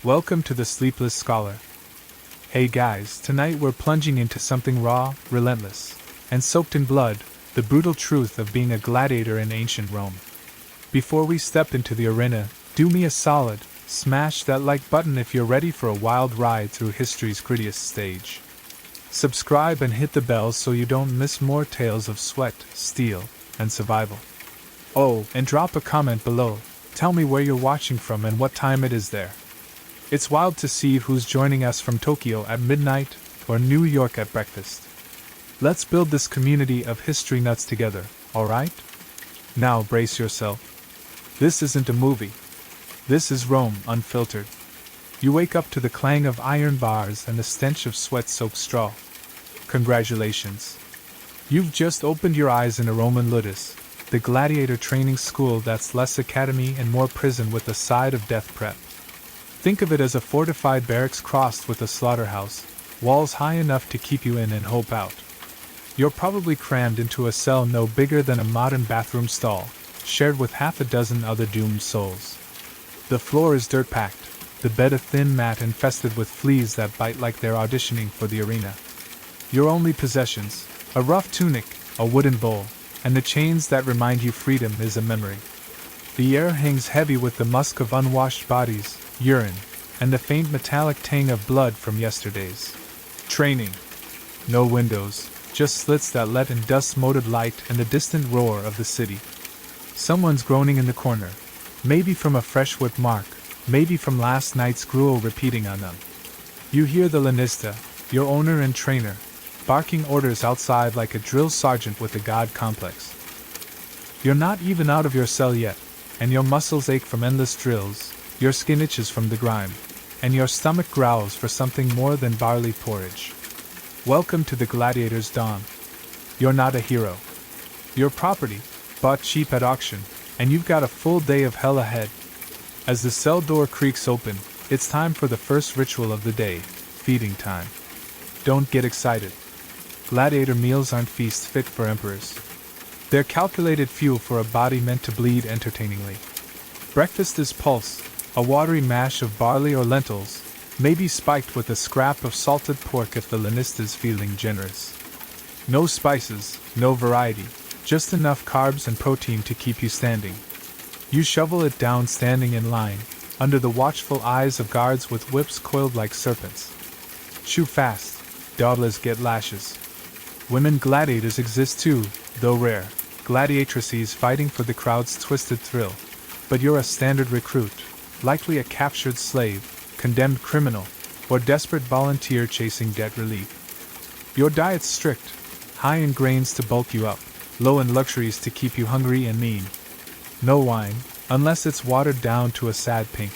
Welcome to the Sleepless Scholar. Hey guys, tonight we're plunging into something raw, relentless, and soaked in blood, the brutal truth of being a gladiator in ancient Rome. Before we step into the arena, do me a solid, smash that like button if you're ready for a wild ride through history's grittiest stage. Subscribe and hit the bell so you don't miss more tales of sweat, steel, and survival. Oh, and drop a comment below, tell me where you're watching from and what time it is there. It's wild to see who's joining us from Tokyo at midnight or New York at breakfast. Let's build this community of history nuts together, alright? Now brace yourself. This isn't a movie. This is Rome unfiltered. You wake up to the clang of iron bars and the stench of sweat-soaked straw. Congratulations. You've just opened your eyes in a Roman ludus, the gladiator training school that's less academy and more prison with a side of death prep. Think of it as a fortified barracks crossed with a slaughterhouse, walls high enough to keep you in and hope out. You're probably crammed into a cell no bigger than a modern bathroom stall, shared with half a dozen other doomed souls. The floor is dirt-packed, the bed a thin mat infested with fleas that bite like they're auditioning for the arena. Your only possessions, a rough tunic, a wooden bowl, and the chains that remind you freedom is a memory. The air hangs heavy with the musk of unwashed bodies, urine, and the faint metallic tang of blood from yesterday's training. No windows, just slits that let in dust-moted light and the distant roar of the city. Someone's groaning in the corner, maybe from a fresh whip mark, maybe from last night's gruel repeating on them. You hear the lanista, your owner and trainer, barking orders outside like a drill sergeant with a god complex. You're not even out of your cell yet, and your muscles ache from endless drills. Your skin itches from the grime, and your stomach growls for something more than barley porridge. Welcome to the gladiator's dawn. You're not a hero. You're property, bought cheap at auction, and you've got a full day of hell ahead. As the cell door creaks open, it's time for the first ritual of the day, feeding time. Don't get excited. Gladiator meals aren't feasts fit for emperors. They're calculated fuel for a body meant to bleed entertainingly. Breakfast is pulse, a watery mash of barley or lentils, maybe spiked with a scrap of salted pork if the lanista's feeling generous. No spices, no variety, just enough carbs and protein to keep you standing. You shovel it down standing in line, under the watchful eyes of guards with whips coiled like serpents. Chew fast, dawdlers get lashes. Women gladiators exist too, though rare, gladiatrices fighting for the crowd's twisted thrill. But you're a standard recruit, likely a captured slave, condemned criminal, or desperate volunteer chasing debt relief. Your diet's strict, high in grains to bulk you up, low in luxuries to keep you hungry and mean. No wine, unless it's watered down to a sad pink.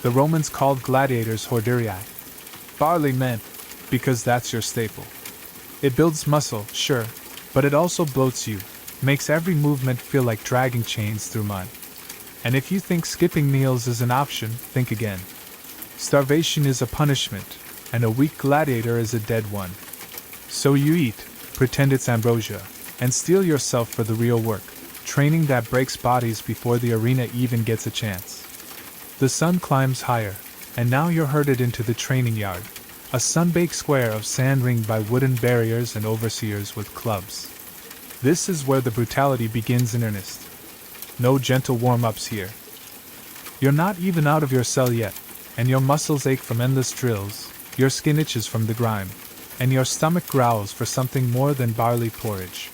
The Romans called gladiators horderii. Barley men, because that's your staple. It builds muscle, sure, but it also bloats you, makes every movement feel like dragging chains through mud. And if you think skipping meals is an option, think again. Starvation is a punishment, and a weak gladiator is a dead one. So you eat, pretend it's ambrosia, and steel yourself for the real work, training that breaks bodies before the arena even gets a chance. The sun climbs higher, and now you're herded into the training yard, a sun-baked square of sand ringed by wooden barriers and overseers with clubs. This is where the brutality begins in earnest. No gentle warm-ups here. You're not even out of your cell yet, and your muscles ache from endless drills, your skin itches from the grime, and your stomach growls for something more than barley porridge.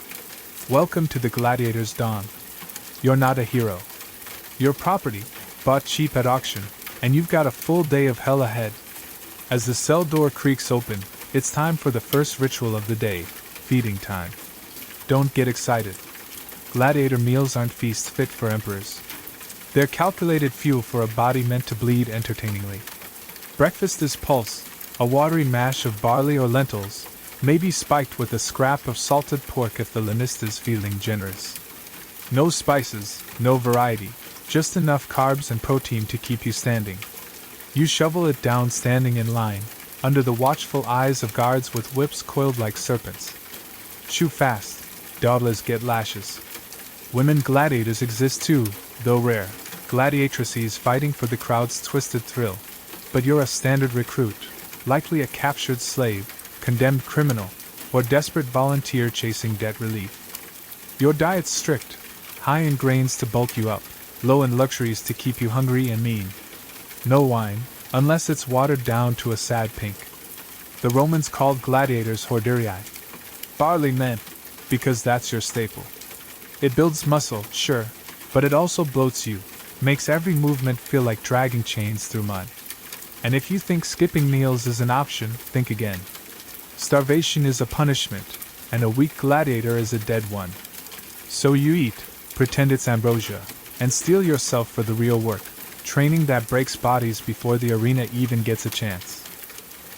Welcome to the gladiator's dawn. You're not a hero. You're property, bought cheap at auction, and you've got a full day of hell ahead. As the cell door creaks open, it's time for the first ritual of the day, feeding time. Don't get excited. Gladiator meals aren't feasts fit for emperors. They're calculated fuel for a body meant to bleed entertainingly. Breakfast is pulse, a watery mash of barley or lentils, maybe spiked with a scrap of salted pork if the lanista's feeling generous. No spices, no variety, just enough carbs and protein to keep you standing. You shovel it down standing in line, under the watchful eyes of guards with whips coiled like serpents. Chew fast, dawdlers get lashes. Women gladiators exist too, though rare, gladiatrices fighting for the crowd's twisted thrill. but you're a standard recruit, likely a captured slave, condemned criminal, or desperate volunteer chasing debt relief. Your diet's strict, high in grains to bulk you up, low in luxuries to keep you hungry and mean. No wine, unless it's watered down to a sad pink. The Romans called gladiators horderii, barley men, because that's your staple. It builds muscle, sure, but it also bloats you, makes every movement feel like dragging chains through mud. And if you think skipping meals is an option, think again. Starvation is a punishment, and a weak gladiator is a dead one. So you eat, pretend it's ambrosia, and steel yourself for the real work, training that breaks bodies before the arena even gets a chance.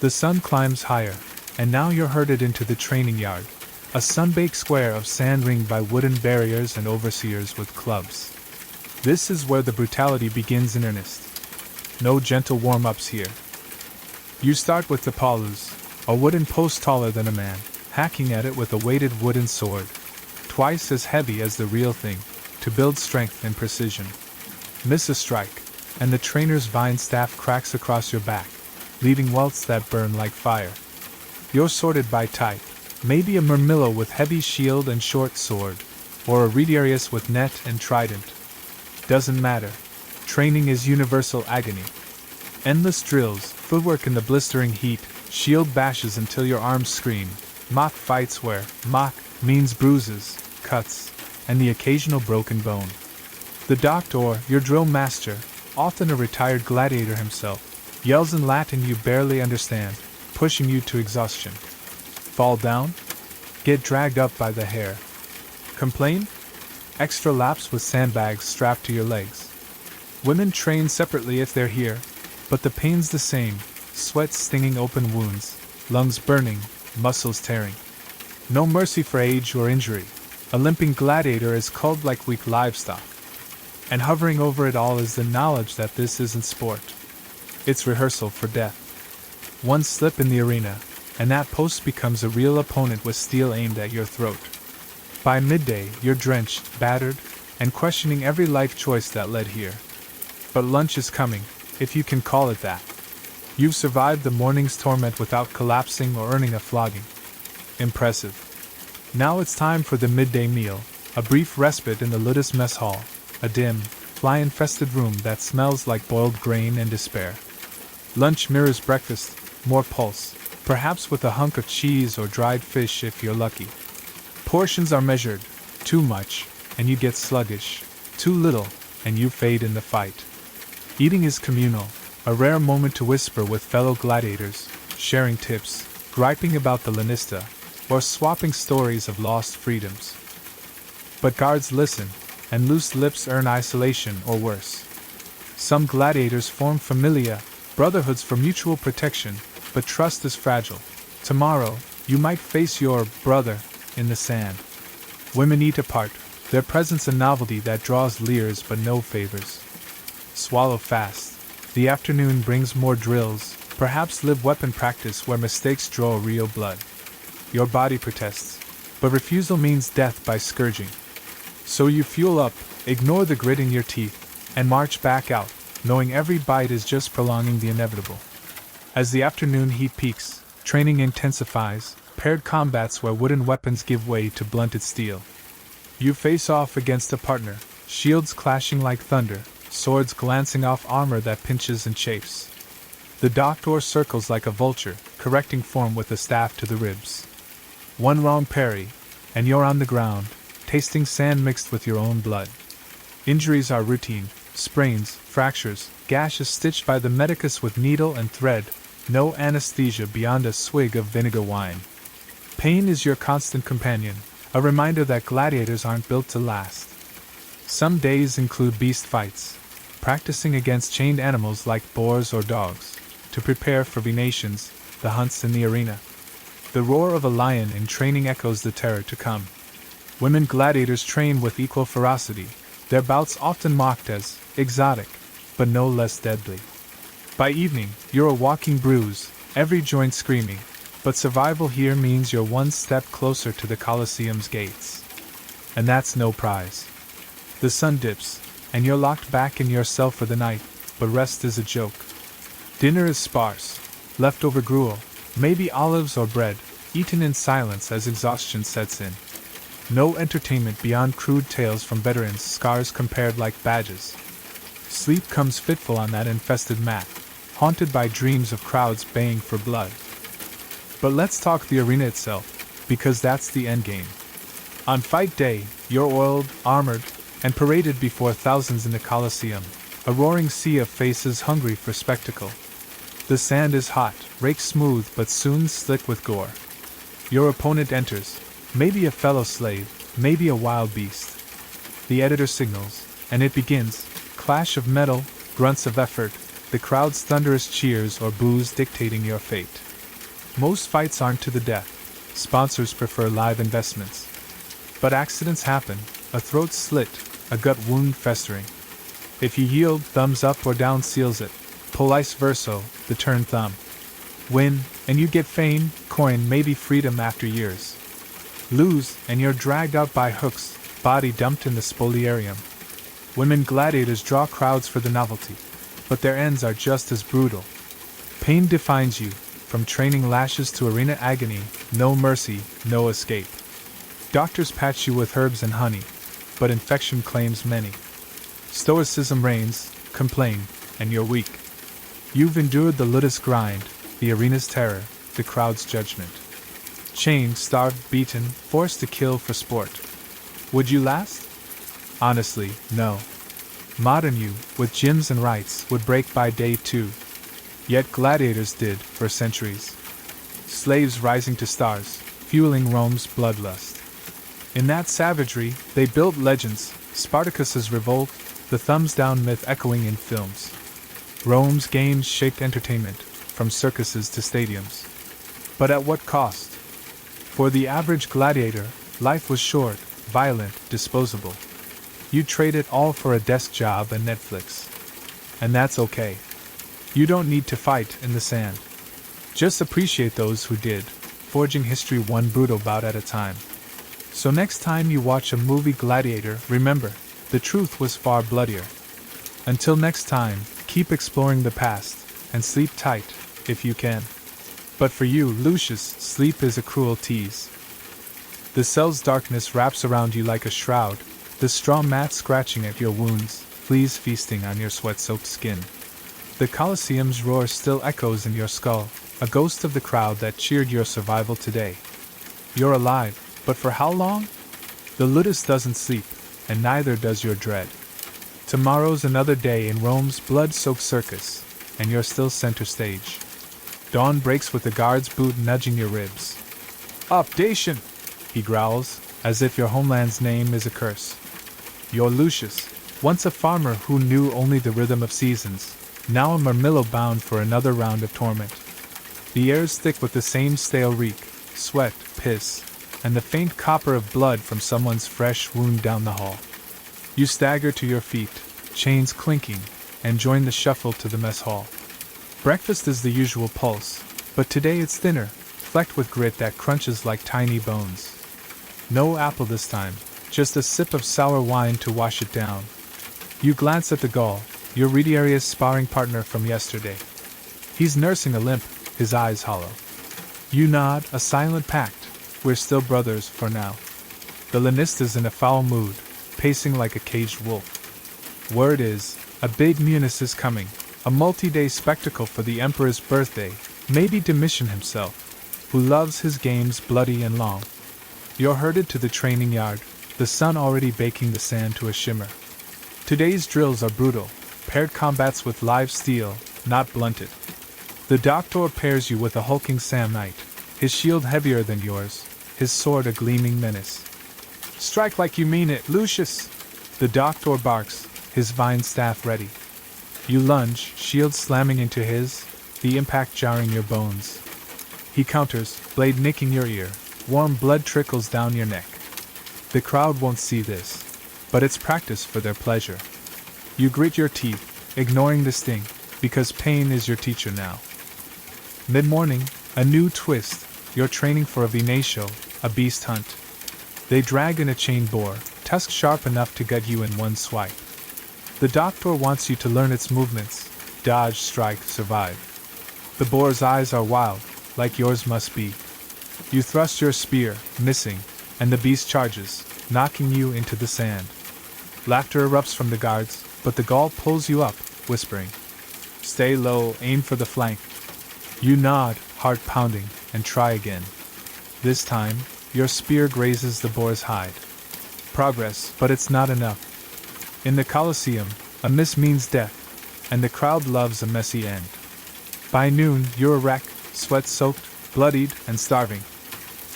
The sun climbs higher, and now you're herded into the training yard, a sun-baked square of sand ringed by wooden barriers and overseers with clubs. This is where the brutality begins in earnest. No gentle warm-ups here. You start with the palus, a wooden post taller than a man, hacking at it with a weighted wooden sword, twice as heavy as the real thing, to build strength and precision. Miss a strike, and the trainer's vine staff cracks across your back, leaving welts that burn like fire. You're sorted by type, maybe a murmillo with heavy shield and short sword, or a retiarius with net and trident. Doesn't matter. Training is universal agony. Endless drills, footwork in the blistering heat, shield bashes until your arms scream, mock fights where mock means bruises, cuts, and the occasional broken bone. The doctor, your drill master, often a retired gladiator himself, yells in Latin you barely understand, pushing you to exhaustion. Fall down? Get dragged up by the hair. Complain? Extra laps with sandbags strapped to your legs. Women train separately if they're here, but the pain's the same, sweat stinging open wounds, lungs burning, muscles tearing. No mercy for age or injury. A limping gladiator is culled like weak livestock. And hovering over it all is the knowledge that this isn't sport. It's rehearsal for death. One slip in the arena, and that post becomes a real opponent with steel aimed at your throat. By midday, you're drenched, battered, and questioning every life choice that led here. But lunch is coming, if you can call it that. You've survived the morning's torment without collapsing or earning a flogging. Impressive. Now it's time for the midday meal, a brief respite in the Ludus mess hall, a dim, fly-infested room that smells like boiled grain and despair. Lunch mirrors breakfast, more pulse, perhaps with a hunk of cheese or dried fish if you're lucky. Portions are measured, too much, and you get sluggish, too little, and you fade in the fight. Eating is communal, a rare moment to whisper with fellow gladiators, sharing tips, griping about the lanista, or swapping stories of lost freedoms. But guards listen, and loose lips earn isolation or worse. Some gladiators form familia, brotherhoods for mutual protection, but trust is fragile. Tomorrow, you might face your brother in the sand. Women eat apart, their presence a novelty that draws leers but no favors. Swallow fast. The afternoon brings more drills, perhaps live weapon practice where mistakes draw real blood. Your body protests, but refusal means death by scourging. So you fuel up, ignore the grit in your teeth, and march back out, knowing every bite is just prolonging the inevitable. As the afternoon heat peaks, training intensifies, paired combats where wooden weapons give way to blunted steel. You face off against a partner, shields clashing like thunder, swords glancing off armor that pinches and chafes. The doctor circles like a vulture, correcting form with a staff to the ribs. One wrong parry, and you're on the ground, tasting sand mixed with your own blood. Injuries are routine, sprains, fractures, gashes stitched by the medicus with needle and thread, no anesthesia beyond a swig of vinegar wine. Pain is your constant companion, a reminder that gladiators aren't built to last. Some days include beast fights, practicing against chained animals like boars or dogs, to prepare for venations, the hunts in the arena. The roar of a lion in training echoes the terror to come. Women gladiators train with equal ferocity, their bouts often mocked as exotic, but no less deadly. By evening, you're a walking bruise, every joint screaming, but survival here means you're one step closer to the Colosseum's gates. And that's no prize. The sun dips, and you're locked back in your cell for the night, but rest is a joke. Dinner is sparse, leftover gruel, maybe olives or bread, eaten in silence as exhaustion sets in. No entertainment beyond crude tales from veterans, scars compared like badges. Sleep comes fitful on that infested mat, haunted by dreams of crowds baying for blood. But let's talk the arena itself, because that's the endgame. On fight day, you're oiled, armored, and paraded before thousands in the Colosseum, a roaring sea of faces hungry for spectacle. The sand is hot, raked smooth but soon slick with gore. Your opponent enters, maybe a fellow slave, maybe a wild beast. The editor signals, and it begins. Clash of metal, grunts of effort, the crowd's thunderous cheers or boos dictating your fate. Most fights aren't to the death. Sponsors prefer live investments. But accidents happen, a throat slit, a gut wound festering. If you yield, thumbs up or down seals it. Police verso, the turn thumb. Win, and you get fame, coin, maybe freedom after years. Lose, and you're dragged out by hooks, body dumped in the spoliarium. Women gladiators draw crowds for the novelty, but their ends are just as brutal. Pain defines you, from training lashes to arena agony, no mercy, no escape. Doctors patch you with herbs and honey, but infection claims many. Stoicism reigns, complain, and you're weak. You've endured the ludus grind, the arena's terror, the crowd's judgment. Chained, starved, beaten, forced to kill for sport. Would you last? Honestly, no. Modern you, with gyms and rites, would break by day 2. Yet gladiators did, for centuries. Slaves rising to stars, fueling Rome's bloodlust. In that savagery, they built legends, Spartacus's revolt, the thumbs down myth echoing in films. Rome's games shaped entertainment, from circuses to stadiums. But at what cost? For the average gladiator, life was short, violent, disposable. You trade it all for a desk job and Netflix. And that's okay. You don't need to fight in the sand. Just appreciate those who did, forging history one brutal bout at a time. So next time you watch a movie Gladiator, remember, the truth was far bloodier. Until next time, keep exploring the past, and sleep tight, if you can. But for you, Lucius, sleep is a cruel tease. The cell's darkness wraps around you like a shroud, the straw mat scratching at your wounds, fleas feasting on your sweat-soaked skin. The Colosseum's roar still echoes in your skull, a ghost of the crowd that cheered your survival today. You're alive, but for how long? The ludus doesn't sleep, and neither does your dread. Tomorrow's another day in Rome's blood-soaked circus, and you're still center stage. Dawn breaks with the guard's boot nudging your ribs. Updation! He growls, as if your homeland's name is a curse. You're Lucius, once a farmer who knew only the rhythm of seasons, now a Marmillo bound for another round of torment. The air's thick with the same stale reek, sweat, piss, and the faint copper of blood from someone's fresh wound down the hall. You stagger to your feet, chains clinking, and join the shuffle to the mess hall. Breakfast is the usual pulse, but today it's thinner, flecked with grit that crunches like tiny bones. No apple this time, just a sip of sour wine to wash it down. You glance at the Gaul, your Retiarius sparring partner from yesterday. He's nursing a limp, his eyes hollow. You nod, a silent pact. We're still brothers for now. The Lanista's in a foul mood, pacing like a caged wolf. Word is, a big Munis is coming, a multi-day spectacle for the Emperor's birthday, maybe Domitian himself, who loves his games bloody and long. You're herded to the training yard, the sun already baking the sand to a shimmer. Today's drills are brutal, paired combats with live steel, not blunted. The doctor pairs you with a hulking Samnite, his shield heavier than yours, his sword a gleaming menace. Strike like you mean it, Lucius! The doctor barks, his vine staff ready. You lunge, shield slamming into his, the impact jarring your bones. He counters, blade nicking your ear, warm blood trickles down your neck. The crowd won't see this, but it's practice for their pleasure. You grit your teeth, ignoring the sting, because pain is your teacher now. Mid-morning, a new twist, you're training for a Venetia, a beast hunt. They drag in a chained boar, tusk sharp enough to gut you in one swipe. The doctor wants you to learn its movements, dodge, strike, survive. The boar's eyes are wild, like yours must be. You thrust your spear, missing, and the beast charges, knocking you into the sand. Laughter erupts from the guards, but the Gaul pulls you up, whispering, "Stay low, aim for the flank." You nod, heart pounding, and try again. This time, your spear grazes the boar's hide. Progress, but it's not enough. In the Colosseum, a miss means death, and the crowd loves a messy end. By noon, you're a wreck, sweat-soaked, bloodied, and starving.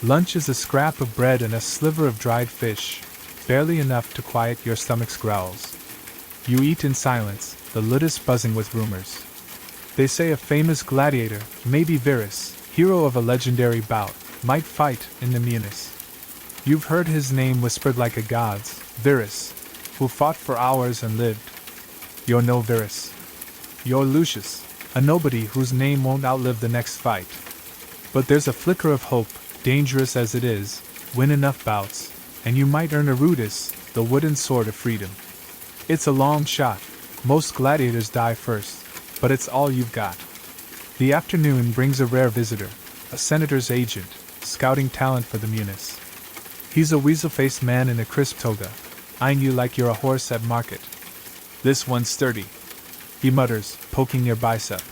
Lunch is a scrap of bread and a sliver of dried fish, barely enough to quiet your stomach's growls. You eat in silence, the ludus buzzing with rumors. They say a famous gladiator, maybe Verus, hero of a legendary bout, might fight in the Munis. You've heard his name whispered like a god's, Verus, who fought for hours and lived. You're no Verus. You're Lucius, a nobody whose name won't outlive the next fight. But there's a flicker of hope, dangerous as it is. Win enough bouts, and you might earn a rudis, the wooden sword of freedom. It's a long shot. Most gladiators die first, but it's all you've got. The afternoon brings a rare visitor, a senator's agent, scouting talent for the Munis. He's a weasel-faced man in a crisp toga, eyeing you like you're a horse at market. "This one's sturdy," he mutters, poking your bicep.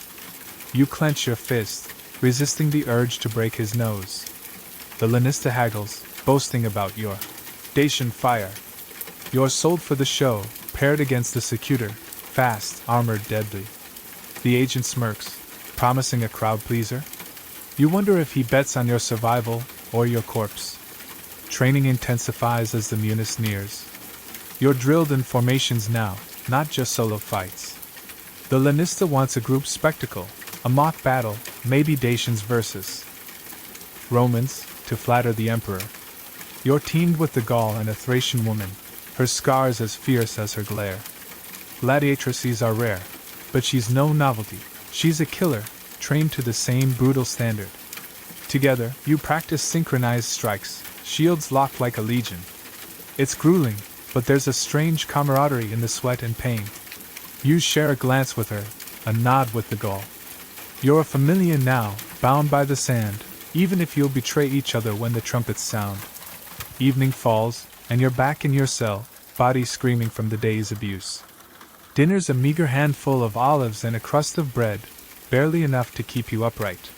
You clench your fist, resisting the urge to break his nose. The lanista haggles, boasting about your Dacian fire. You're sold for the show, paired against the secutor, fast, armored, deadly. The agent smirks, promising a crowd pleaser. You wonder if he bets on your survival or your corpse. Training intensifies as the Munis nears. You're drilled in formations now, not just solo fights. The lanista wants a group spectacle, a mock battle, maybe Dacians versus Romans, to flatter the emperor. You're teamed with the Gaul and a Thracian woman, her scars as fierce as her glare. Gladiatrices are rare, but she's no novelty. She's a killer, trained to the same brutal standard. Together, you practice synchronized strikes, shields locked like a legion. It's grueling, but there's a strange camaraderie in the sweat and pain. You share a glance with her, a nod with the Gaul. You're a familiar now, bound by the sand, even if you'll betray each other when the trumpets sound. Evening falls, and you're back in your cell, body screaming from the day's abuse. Dinner's a meager handful of olives and a crust of bread, barely enough to keep you upright.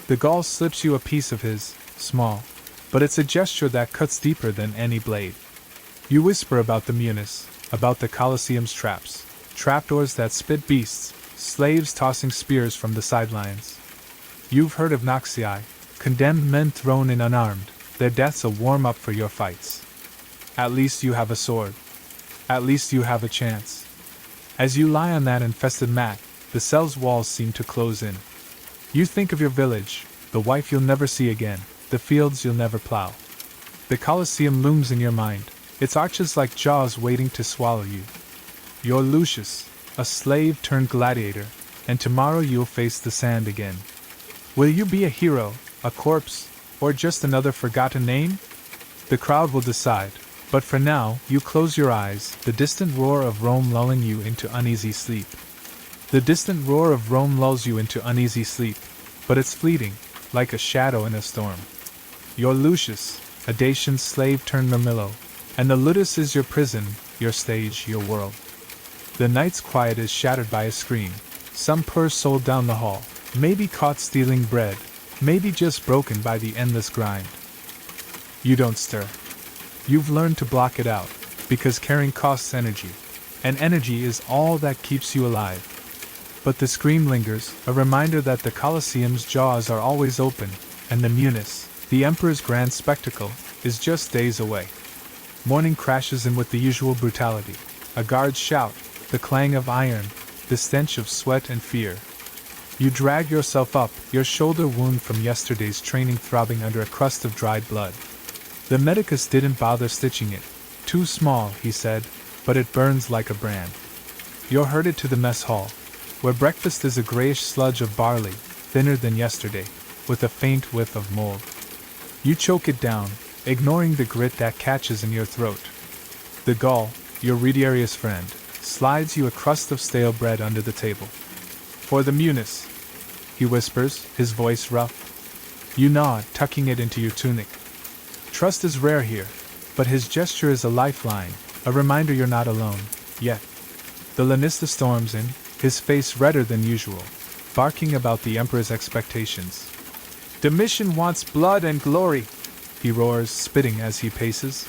The Gaul slips you a piece of his, small, but it's a gesture that cuts deeper than any blade. You whisper about the Munis, about the Colosseum's traps, trapdoors that spit beasts, slaves tossing spears from the sidelines. You've heard of Noxii, condemned men thrown in unarmed, their deaths a warm-up for your fights. At least you have a sword. At least you have a chance. As you lie on that infested mat, the cell's walls seem to close in. You think of your village, the wife you'll never see again, the fields you'll never plow. The Colosseum looms in your mind, its arches like jaws waiting to swallow you. You're Lucius, a slave turned gladiator, and tomorrow you'll face the sand again. Will you be a hero, a corpse, or just another forgotten name? The crowd will decide, but for now, you close your eyes, the distant roar of Rome lulling you into uneasy sleep. The distant roar of Rome lulls you into uneasy sleep, but it's fleeting, like a shadow in a storm. You're Lucius, a Dacian slave turned Mirmillo, and the ludus is your prison, your stage, your world. The night's quiet is shattered by a scream, some poor soul down the hall, maybe caught stealing bread, maybe just broken by the endless grind. You don't stir. You've learned to block it out, because caring costs energy, and energy is all that keeps you alive. But the scream lingers, a reminder that the Colosseum's jaws are always open, and the Munis, the Emperor's grand spectacle, is just days away. Morning crashes in with the usual brutality, a guard's shout, the clang of iron, the stench of sweat and fear. You drag yourself up, your shoulder wound from yesterday's training throbbing under a crust of dried blood. The medicus didn't bother stitching it. Too small, he said, but it burns like a brand. You're herded to the mess hall, where breakfast is a grayish sludge of barley, thinner than yesterday, with a faint whiff of mold. You choke it down, ignoring the grit that catches in your throat. The Gaul, your retiarius friend, slides you a crust of stale bread under the table. For the Munis. he whispers, his voice rough. You nod, tucking it into your tunic. Trust is rare here, but his gesture is a lifeline, a reminder you're not alone, yet. The Lanista storms in, his face redder than usual, barking about the Emperor's expectations. The mission wants blood and glory, he roars, spitting as he paces.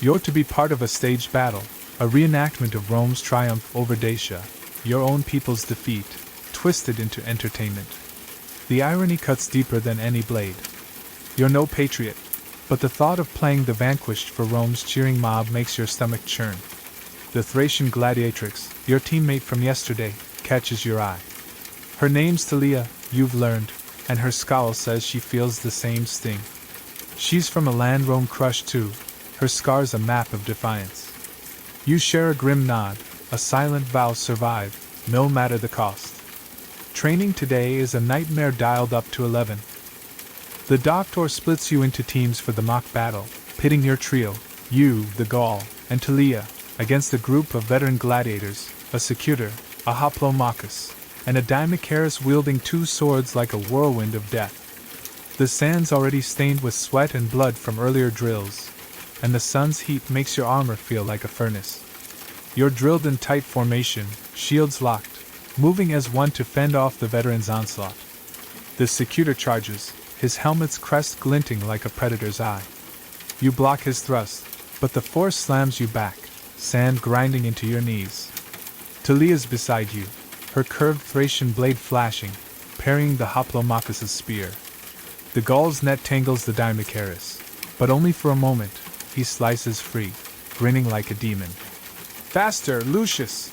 You're to be part of a staged battle, a reenactment of Rome's triumph over Dacia, your own people's defeat, twisted into entertainment. The irony cuts deeper than any blade. You're no patriot, but the thought of playing the vanquished for Rome's cheering mob makes your stomach churn. The Thracian gladiatrix, your teammate from yesterday, catches your eye. Her name's Talia, you've learned, and her scowl says she feels the same sting. She's from a land Rome crushed too, her scar's a map of defiance. You share a grim nod, a silent vow survive, no matter the cost. Training today is a nightmare dialed up to 11. The doctor splits you into teams for the mock battle, pitting your trio, you, the Gaul, and Talia, against a group of veteran gladiators, a secutor, a hoplomachus, and a Dimachus wielding two swords like a whirlwind of death. The sand's already stained with sweat and blood from earlier drills, and the sun's heat makes your armor feel like a furnace. You're drilled in tight formation, shields locked, moving as one to fend off the veteran's onslaught. The secutor charges, his helmet's crest glinting like a predator's eye. You block his thrust, but the force slams you back, sand grinding into your knees. Talia's beside you, her curved Thracian blade flashing, parrying the hoplomachus's spear. The Gaul's net tangles the Dimachus, but only for a moment. He slices free, grinning like a demon. Faster, Lucius!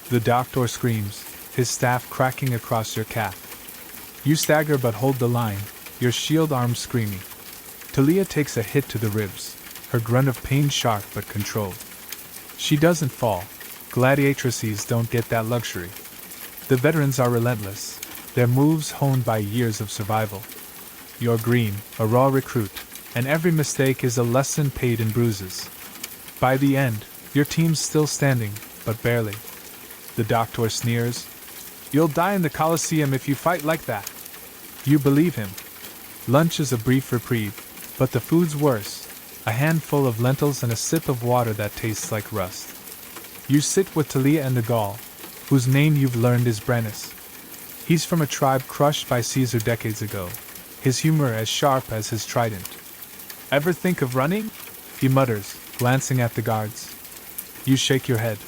The doctor screams, his staff cracking across your calf. You stagger but hold the line, your shield arm screaming. Talia takes a hit to the ribs, her grunt of pain sharp but controlled. She doesn't fall. Gladiatrices don't get that luxury. The veterans are relentless, their moves honed by years of survival. You're green, a raw recruit, and every mistake is a lesson paid in bruises. By the end, your team's still standing, but barely. The doctor sneers. You'll die in the Colosseum if you fight like that. You believe him. Lunch is a brief reprieve, but the food's worse. A handful of lentils and a sip of water that tastes like rust. You sit with Talia and the Gaul, whose name you've learned is Brennus. He's from a tribe crushed by Caesar decades ago, his humor as sharp as his trident. Ever think of running? He mutters, glancing at the guards. You shake your head.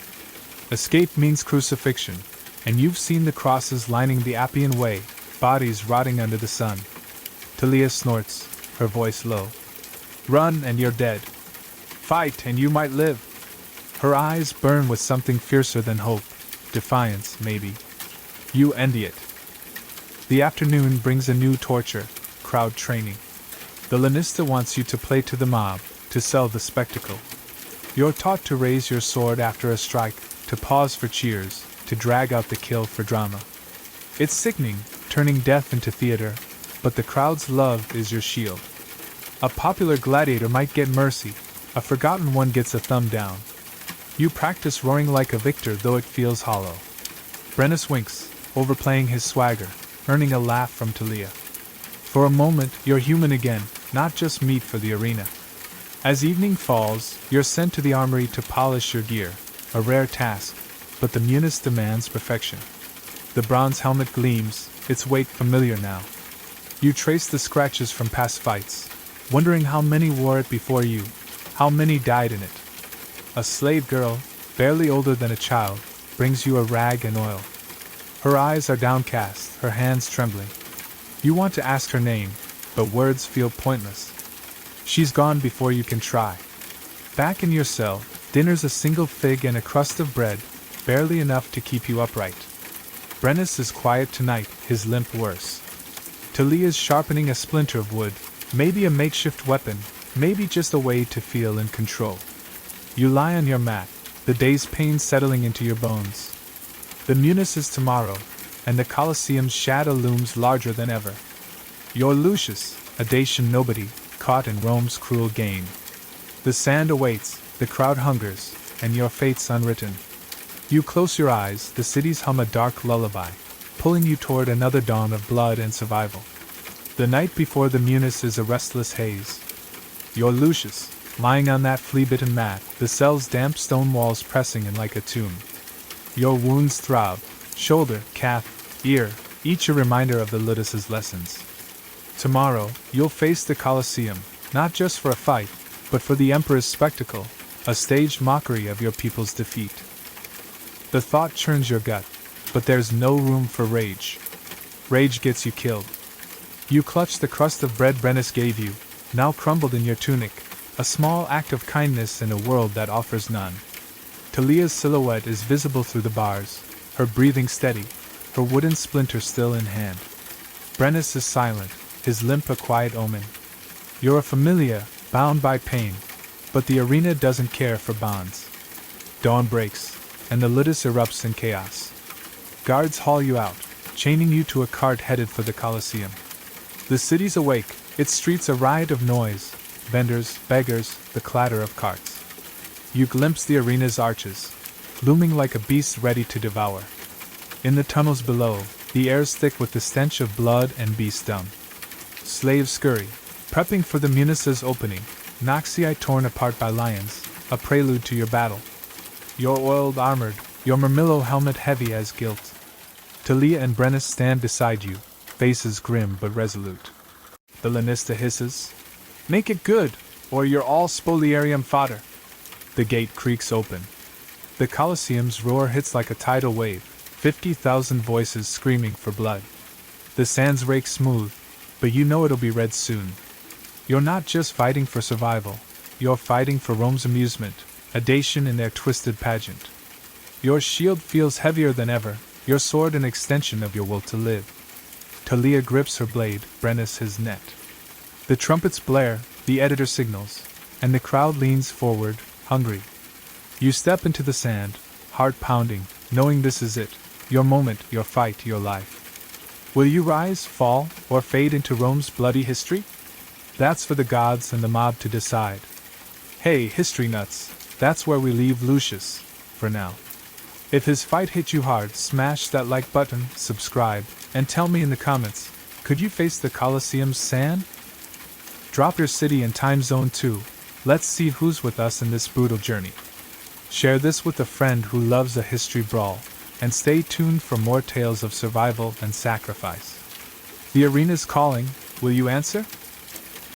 Escape means crucifixion, and you've seen the crosses lining the Appian Way, bodies rotting under the sun. Talia snorts, her voice low. Run and you're dead. Fight and you might live. Her eyes burn with something fiercer than hope, defiance, maybe. You envy it. The afternoon brings a new torture, crowd training. The Lanista wants you to play to the mob, to sell the spectacle. You're taught to raise your sword after a strike, to pause for cheers, to drag out the kill for drama. It's sickening, turning death into theater, but the crowd's love is your shield. A popular gladiator might get mercy, a forgotten one gets a thumb down. You practice roaring like a victor though it feels hollow. Brennus winks, overplaying his swagger, earning a laugh from Talia. For a moment, you're human again, not just meat for the arena. As evening falls, you're sent to the armory to polish your gear, a rare task, but the Munis demands perfection. The bronze helmet gleams, its weight familiar now. You trace the scratches from past fights, wondering how many wore it before you, how many died in it. A slave girl, barely older than a child, brings you a rag and oil. Her eyes are downcast, her hands trembling. You want to ask her name, but words feel pointless. She's gone before you can try. Back in your cell, dinner's a single fig and a crust of bread, barely enough to keep you upright. Brennus is quiet tonight, his limp worse. Talia's sharpening a splinter of wood, maybe a makeshift weapon, maybe just a way to feel in control. You lie on your mat, the day's pain settling into your bones. The Munis is tomorrow, and the Colosseum's shadow looms larger than ever. You're Lucius, a Dacian nobody, caught in Rome's cruel game. The sand awaits, the crowd hungers, and your fate's unwritten. You close your eyes, the cities hum a dark lullaby. pulling you toward another dawn of blood and survival. The night before the Munis is a restless haze. You're Lucius, lying on that flea-bitten mat, the cell's damp stone walls pressing in like a tomb. Your wounds throb, shoulder, calf, ear, each a reminder of the Ludus's lessons. Tomorrow, you'll face the Colosseum, not just for a fight, but for the Emperor's spectacle, a staged mockery of your people's defeat. The thought churns your gut, but there's no room for rage. Rage gets you killed. You clutch the crust of bread Brennus gave you, now crumbled in your tunic, a small act of kindness in a world that offers none. Talia's silhouette is visible through the bars, her breathing steady, her wooden splinter still in hand. Brennus is silent, his limp a quiet omen. You're a familia, bound by pain, but the arena doesn't care for bonds. Dawn breaks, and the Ludus erupts in chaos. Guards haul you out, chaining you to a cart headed for the Colosseum. The city's awake, its streets a riot of noise, vendors, beggars, the clatter of carts. You glimpse the arena's arches, looming like a beast ready to devour. In the tunnels below, the air's thick with the stench of blood and beast dung. Slaves scurry, prepping for the Munis's opening, Noxii torn apart by lions, a prelude to your battle. You're oiled armored, your murmillo helmet heavy as guilt. Talia and Brennus stand beside you, faces grim but resolute. The Lanista hisses, "Make it good, or you're all spoliarium fodder." The gate creaks open. The Colosseum's roar hits like a tidal wave, 50,000 voices screaming for blood. The sands rake smooth, but you know it'll be red soon. You're not just fighting for survival, you're fighting for Rome's amusement, a Dacian in their twisted pageant. Your shield feels heavier than ever, your sword an extension of your will to live. Talia grips her blade, Brennus his net. The trumpets blare, the editor signals, and the crowd leans forward, hungry. You step into the sand, heart pounding, knowing this is it, your moment, your fight, your life. Will you rise, fall, or fade into Rome's bloody history? That's for the gods and the mob to decide. Hey, history nuts, that's where we leave Lucius, for now. If his fight hit you hard, smash that like button, subscribe, and tell me in the comments, could you face the Colosseum's sand? Drop your city and time zone too, let's see who's with us in this brutal journey. Share this with a friend who loves a history brawl, and stay tuned for more tales of survival and sacrifice. The arena's calling, will you answer?